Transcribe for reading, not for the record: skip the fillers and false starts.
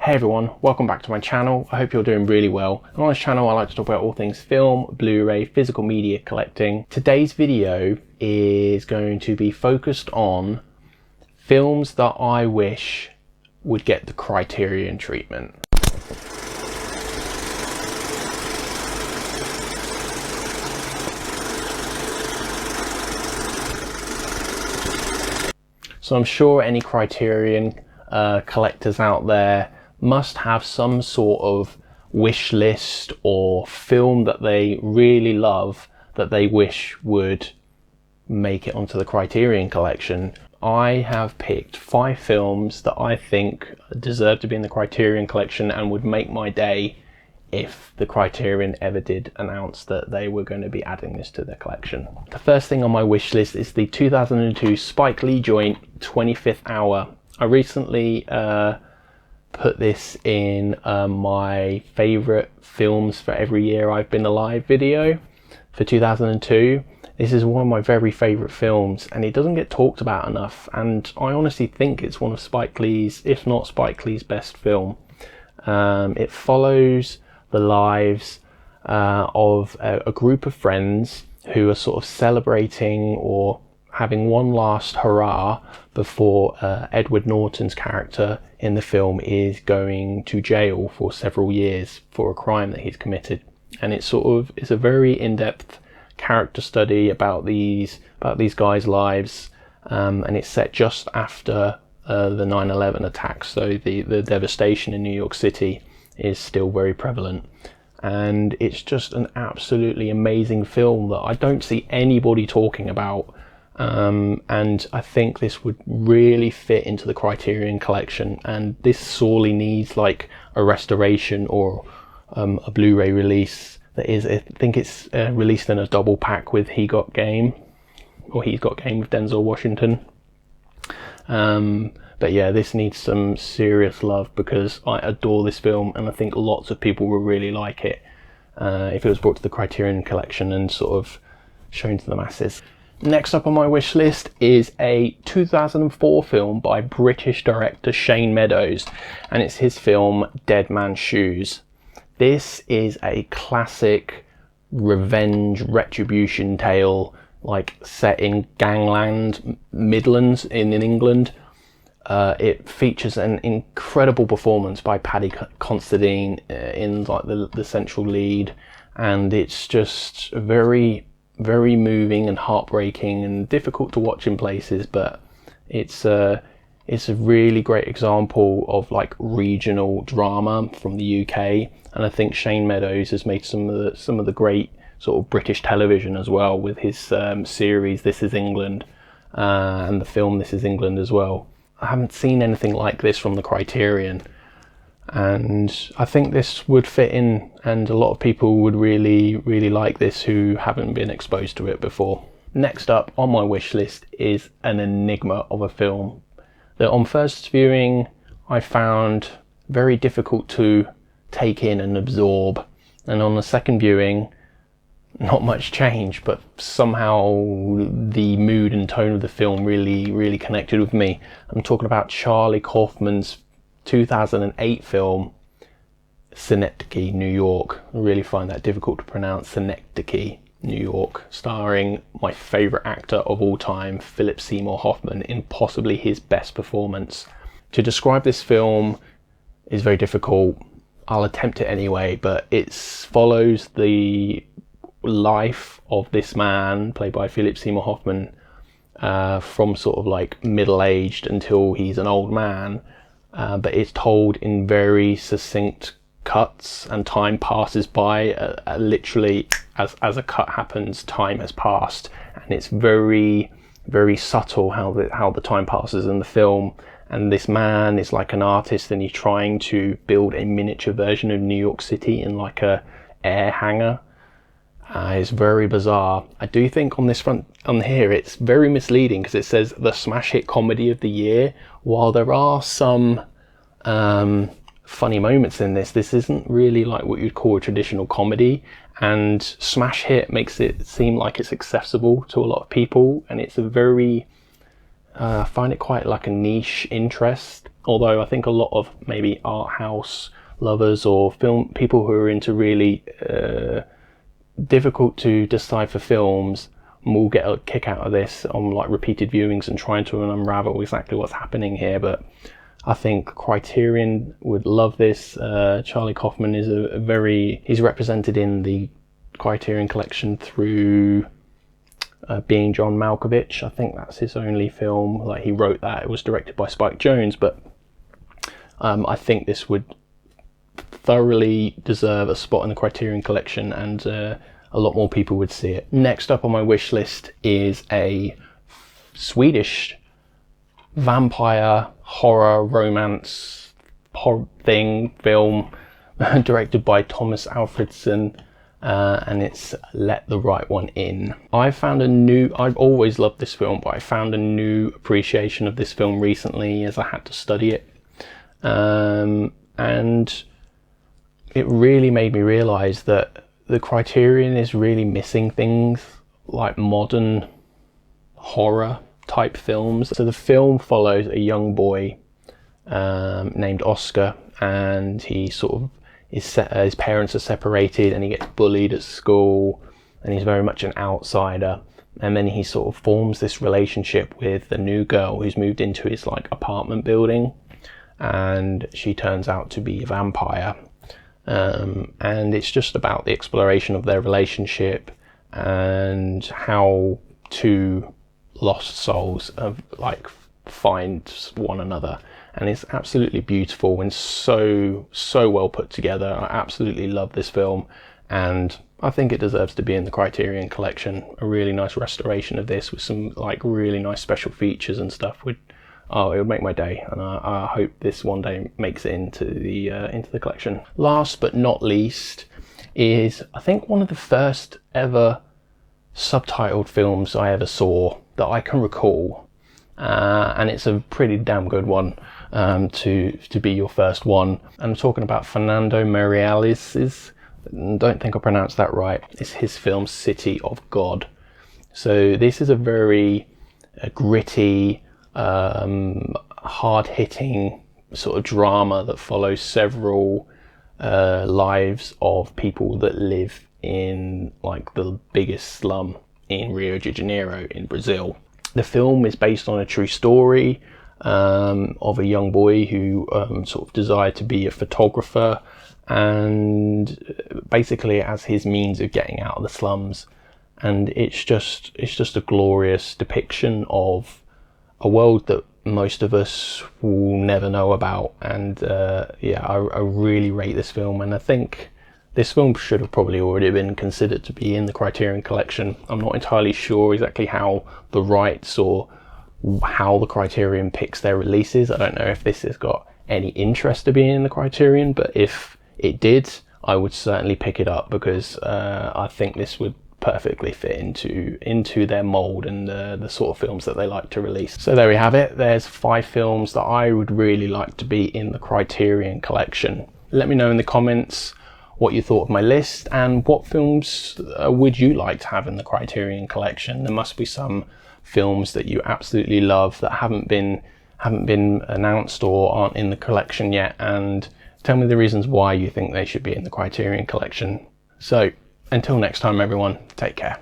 Hey everyone, welcome back to my channel. I hope you're doing really well. And on this channel I like to talk about all things film, Blu-ray, physical media collecting. Today's video is going to be focused on films that I wish would get the Criterion treatment. So I'm sure any Criterion collectors out there must have some sort of wish list or film that they really love that they wish would make it onto the Criterion Collection. I have picked 5 films that I think deserve to be in the Criterion Collection and would make my day if the Criterion ever did announce that they were going to be adding this to their collection. The first thing on my wish list is the 2002 Spike Lee joint 25th Hour. I recently put this in my favourite films for every year I've been alive video for 2002. This is one of my very favourite films and it doesn't get talked about enough, and I honestly think it's one of Spike Lee's, if not Spike Lee's, best film. It follows the lives of a group of friends who are sort of celebrating or having one last hurrah before Edward Norton's character in the film is going to jail for several years for a crime that he's committed. And it's a very in-depth character study about these guys' lives, and it's set just after the 9/11 attacks, so the devastation in New York City is still very prevalent. And it's just an absolutely amazing film that I don't see anybody talking about. And I think this would really fit into the Criterion Collection, and this sorely needs like a restoration or a Blu-ray release that is, I think it's released in a double pack with He's Got Game with Denzel Washington. But yeah, this needs some serious love because I adore this film and I think lots of people will really like it if it was brought to the Criterion Collection and sort of shown to the masses. Next up on my wish list is a 2004 film by British director Shane Meadows, and it's his film Dead Man's Shoes. This is a classic revenge retribution tale, like set in gangland Midlands in England. It features an incredible performance by Paddy Considine in like the central lead, and it's just very moving and heartbreaking and difficult to watch in places, but it's a really great example of like regional drama from the UK. And I think Shane Meadows has made some of the great sort of British television as well with his series This Is England and the film This Is England as well. I haven't seen anything like this from the Criterion, and I think this would fit in, and a lot of people would really like this who haven't been exposed to it before. Next up on my wish list is an enigma of a film that on first viewing I found very difficult to take in and absorb, and on the second viewing not much change, but somehow the mood and tone of the film really connected with me. I'm talking about Charlie Kaufman's 2008 film Synecdoche, New York. I really find that difficult to pronounce. Synecdoche, New York, starring my favourite actor of all time, Philip Seymour Hoffman, in possibly his best performance. To describe this film is very difficult. I'll attempt it anyway, but it follows the life of this man, played by Philip Seymour Hoffman, from sort of like middle-aged until he's an old man. But it's told in very succinct cuts, and time passes by. Literally, as a cut happens, time has passed, and it's very subtle how the time passes in the film. And this man is like an artist, and he's trying to build a miniature version of New York City in like a air hangar. It's very bizarre. I do think on here it's very misleading because it says the smash hit comedy of the year. While there are some funny moments in this isn't really like what you'd call a traditional comedy, and smash hit makes it seem like it's accessible to a lot of people, and it's a very I find it quite like a niche interest, although I think a lot of maybe art house lovers or film people who are into really difficult to decipher films will get a kick out of this on like repeated viewings and trying to unravel exactly what's happening here. But I think Criterion would love this. Charlie Kaufman is he's represented in the Criterion Collection through Being John Malkovich. I think that's his only film. Like, he wrote that. It was directed by Spike Jonze, but I think this would thoroughly deserve a spot in the Criterion Collection, and a lot more people would see it. Next up on my wish list is a Swedish vampire horror romance film directed by Thomas Alfredson, and it's Let the Right One In. I've always loved this film, but I found a new appreciation of this film recently as I had to study it, and it really made me realise that the Criterion is really missing things like modern horror type films. So the film follows a young boy named Oscar, and he sort of his parents are separated, and he gets bullied at school, and he's very much an outsider. And then he sort of forms this relationship with a new girl who's moved into his like apartment building, and she turns out to be a vampire. And it's just about the exploration of their relationship and how two lost souls find one another. And it's absolutely beautiful and so well put together. I absolutely love this film, and I think it deserves to be in the Criterion Collection. A really nice restoration of this with some like really nice special features and stuff it would make my day, and I hope this one day makes it into the collection. Last but not least is, I think, one of the first ever subtitled films I ever saw that I can recall, and it's a pretty damn good one to be your first one. I'm talking about Fernando Meirelles', don't think I pronounced that right. It's his film City of God. So this is a very gritty, hard-hitting sort of drama that follows several lives of people that live in like the biggest slum in Rio de Janeiro in Brazil. The film is based on a true story of a young boy who sort of desired to be a photographer, and basically as his means of getting out of the slums. And it's just a glorious depiction of a world that most of us will never know about. And I really rate this film, and I think this film should have probably already been considered to be in the Criterion Collection. I'm not entirely sure exactly how the rights or how the Criterion picks their releases. I don't know if this has got any interest to being in the Criterion, but if it did, I would certainly pick it up, because I think this would perfectly fit into their mold and the sort of films that they like to release. So there we have it. There's 5 films that I would really like to be in the Criterion Collection. Let me know in the comments what you thought of my list, and what films would you like to have in the Criterion Collection. There must be some films that you absolutely love that haven't been announced or aren't in the collection yet, and tell me the reasons why you think they should be in the Criterion Collection. So until next time, everyone, take care.